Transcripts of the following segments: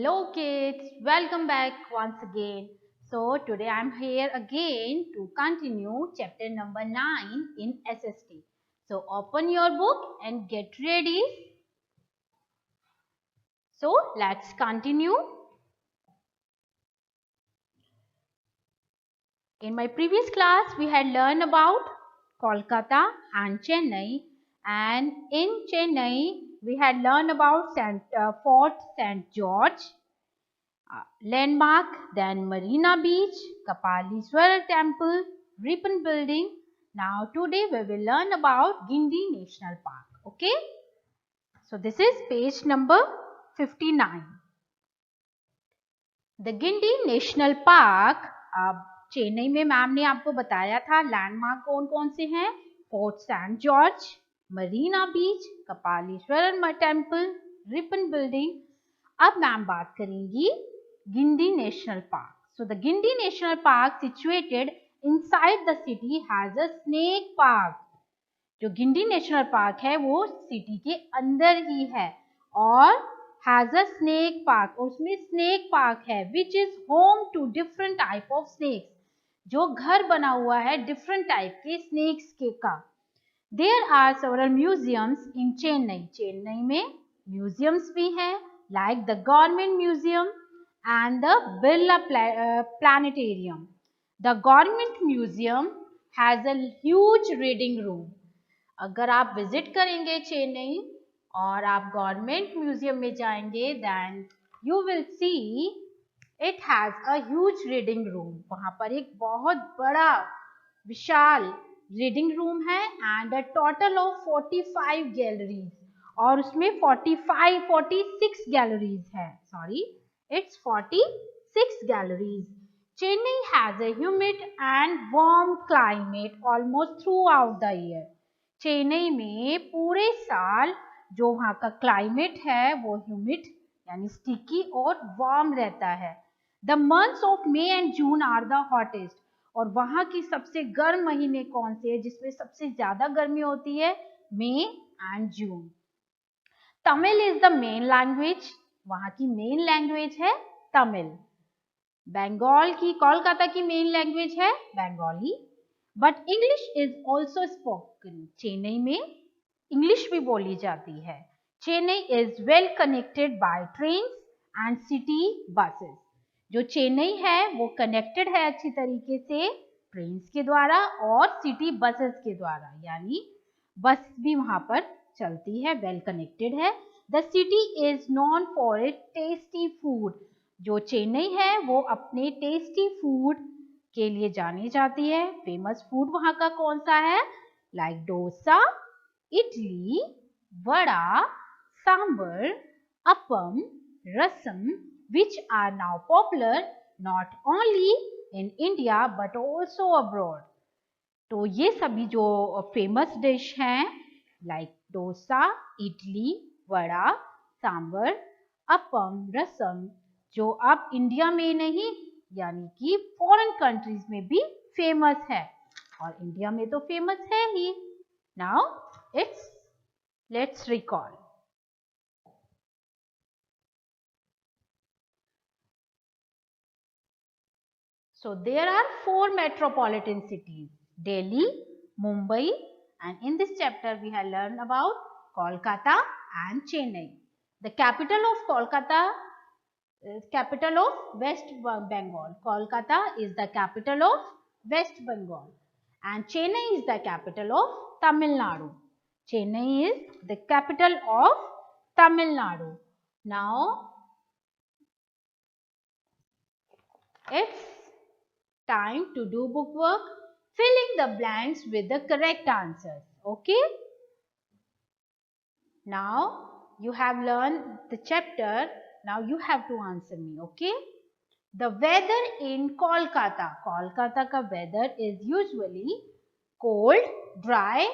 Hello kids, welcome back once again. So today I am here again to continue chapter number 9 in SST. So open your book and get ready. So let's continue. In my previous class we had learned about Kolkata and Chennai, and in Chennai we had learned about Fort St. George, landmark, then Marina Beach, Kapalishwara Temple, Ripon Building. Now today we will learn about Gindi National Park. Okay. So this is page number 59. The Gindi National Park, अब चेन्नई में ma'am ने आपको बताया था landmark कौन कौन से हैं. फोर्ट सेंट जॉर्ज, मरीना बीच, कपालीश्वरन टेम्पल, रिपन बिल्डिंग. अब मैम बात करेंगी Gindi National Park. So the Gindi National Park situated inside the city has a snake park. जो गिंडी नेशनल पार्क है वो सिटी के अंदर ही है और has a snake park. उसमें स्नेक पार्क है which is home to different type of snakes. जो घर बना हुआ है डिफरेंट टाइप के स्नेक्स के का. There are several museums in Chennai. Chennai में म्यूजियम्स भी हैं like the Government Museum and the Birla Planetarium. The Government Museum has a huge reading room. अगर आप विजिट करेंगे चेन्नई और आप गवर्नमेंट म्यूजियम में जाएंगे then you will see it has a huge reading room. वहाँ पर एक बहुत बड़ा विशाल रीडिंग रूम है and a total of 45 galleries. और उसमें 46 galleries है. Sorry, it's 46 galleries. Chennai has a humid and warm climate almost throughout the year. Chennai में पूरे साल जो वहाँ का क्लाइमेट है वो ह्यूमिड यानी स्टिकी और वार्म रहता है. The months of May and June are the hottest. और वहाँ की सबसे गर्म महीने कौन से हैं जिसमें सबसे ज्यादा गर्मी होती है? May and June. Tamil is the main language. वहाँ की मेन लैंग्वेज है तमिल. बंगाल की कोलकाता की मेन लैंग्वेज है Bengali. But English is also spoken. Chennai में इंग्लिश भी बोली जाती है. Chennai is well connected by train and city buses. जो चेन्नई है वो कनेक्टेड है अच्छी तरीके से ट्रेन के द्वारा और सिटी बसेस के द्वारा, यानी बस भी वहां पर चलती है, वेल कनेक्टेड है. The city is known for it tasty food. जो चेन्नई है वो अपने टेस्टी फूड के लिए जानी जाती है. फेमस फूड वहां का कौन सा है? Like dosa, idli, vada, sambar, appam, rasam, which are now popular not only in India but also abroad. तो ये सभी जो फेमस डिश हैं लाइक डोसा, इडली, वड़ा, सांबर, अपम, रसम, जो अब इंडिया में नहीं यानी कि फॉरेन कंट्रीज में भी फेमस है और इंडिया में तो फेमस है ही. Now let's recall. So there are 4 metropolitan cities: Delhi, Mumbai, and in this chapter we have learned about Kolkata and Chennai. The capital of Kolkata is capital of West Bengal. Kolkata is the capital of West Bengal and Chennai is the capital of Tamil Nadu. Chennai is the capital of Tamil Nadu. Now it's time to do book work, filling the blanks with the correct answers. Okay? Now you have learned the chapter. Now you have to answer me. Okay? The weather in Kolkata. Kolkata ka weather is usually cold, dry,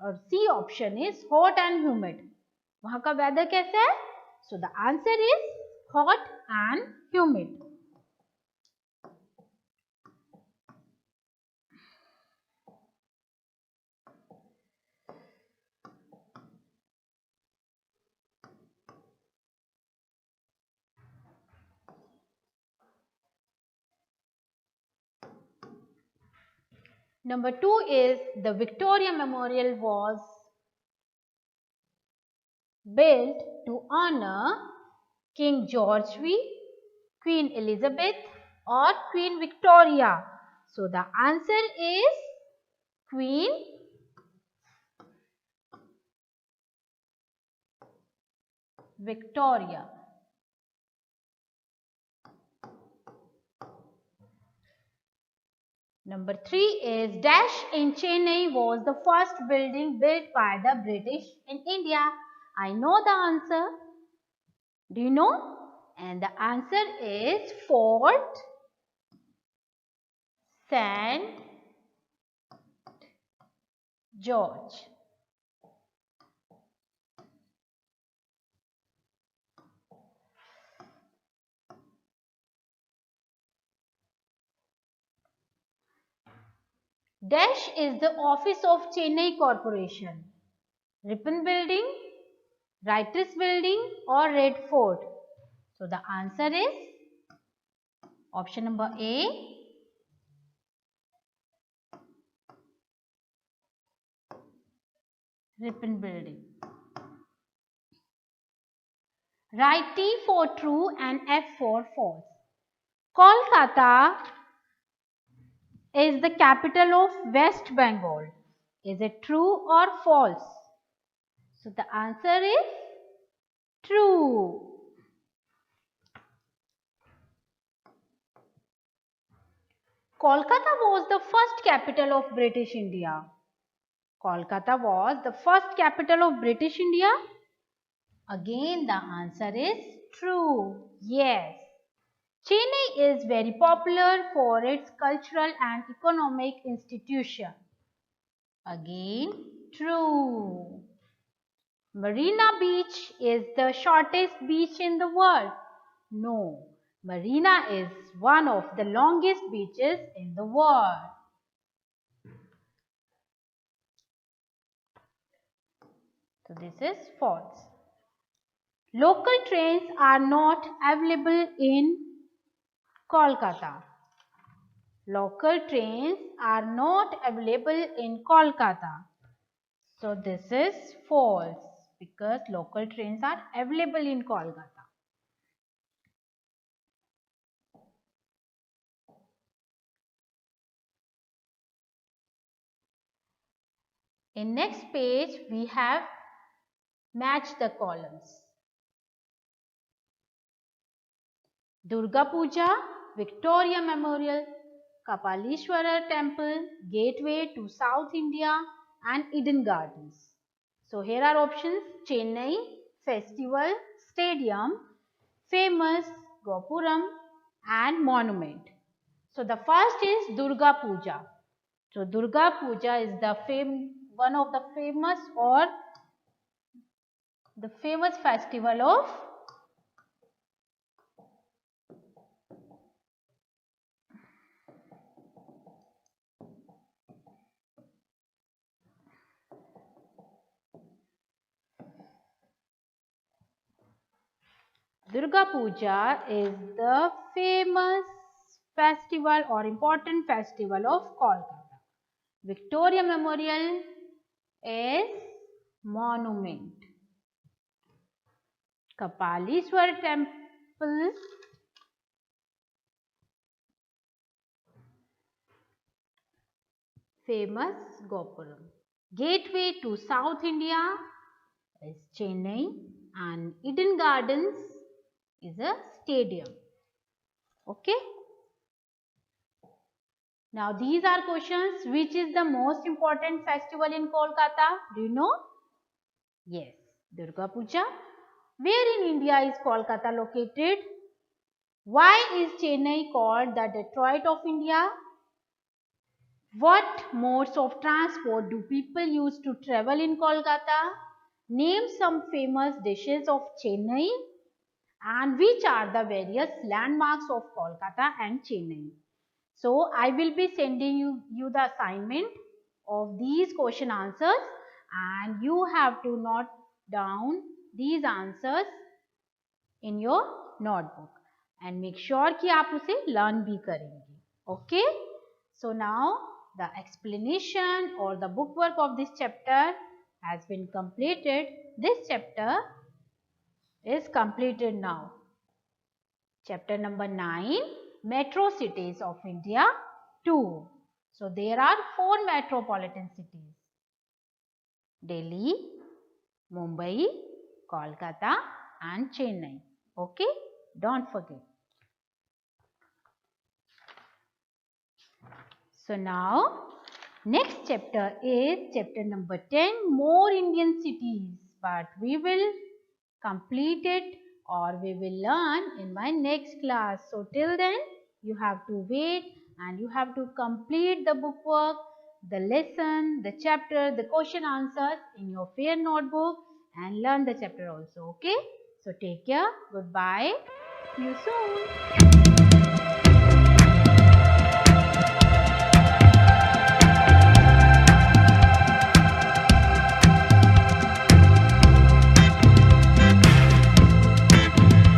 और C option is hot and humid. वहाँ का weather कैसा है? So the answer is hot and humid. Number 2 is the Victoria Memorial was built to honor King George V, Queen Elizabeth or Queen Victoria. So the answer is Queen Victoria. Number 3 is dash in Chennai was the first building built by the British in India. I know the answer. Do you know? And the answer is Fort St. George. Dash is the office of Chennai Corporation. Ripon Building, Writers Building or Red Fort. So the answer is option number A. Ripon Building. Write T for true and F for false. Kolkata is the capital of West Bengal. Is it true or false? So the answer is true. Kolkata was the first capital of British India. Kolkata was the first capital of British India. Again, the answer is true. Yes. Chennai is very popular for its cultural and economic institution. Again, true. Marina Beach is the shortest beach in the world. No, Marina is one of the longest beaches in the world. So this is false. Local trains are not available in Kolkata. Local trains are not available in Kolkata. So this is false because local trains are available in Kolkata. In next page we have match the columns. Durga Puja, Victoria Memorial, Kapalishwara Temple, Gateway to South India and Eden Gardens. So here are options: Chennai, Festival, Stadium, Famous, Gopuram and Monument. So the first is Durga Puja. So Durga Puja is the one of the famous festival of Durga Puja is the famous festival or important festival of Kolkata. Victoria Memorial is monument. Kapalishwar Temple famous Gopuram. Gateway to South India is Chennai and Eden Gardens is a stadium. Okay. Now these are questions. Which is the most important festival in Kolkata? Do you know? Yes, Durga Puja. Where in India is Kolkata located? Why is Chennai called the Detroit of India? What modes of transport do people use to travel in Kolkata? Name some famous dishes of Chennai. And which are the various landmarks of Kolkata and Chennai? So I will be sending you the assignment of these question answers and you have to note down these answers in your notebook and make sure कि आप उसे learn भी करेंगे. Okay? So now the explanation or the bookwork of this chapter has been completed. This chapter is completed now. Chapter number 9, Metro Cities of India 2. So there are 4 metropolitan cities: Delhi, Mumbai, Kolkata and Chennai. Okay, don't forget. So now next chapter is chapter number 10, more Indian cities, but we will complete it or we will learn in my next class. So till then you have to wait and you have to complete the bookwork, the lesson, the chapter, the question answers in your fair notebook and learn the chapter also. Okay. So take care. Goodbye. See you soon.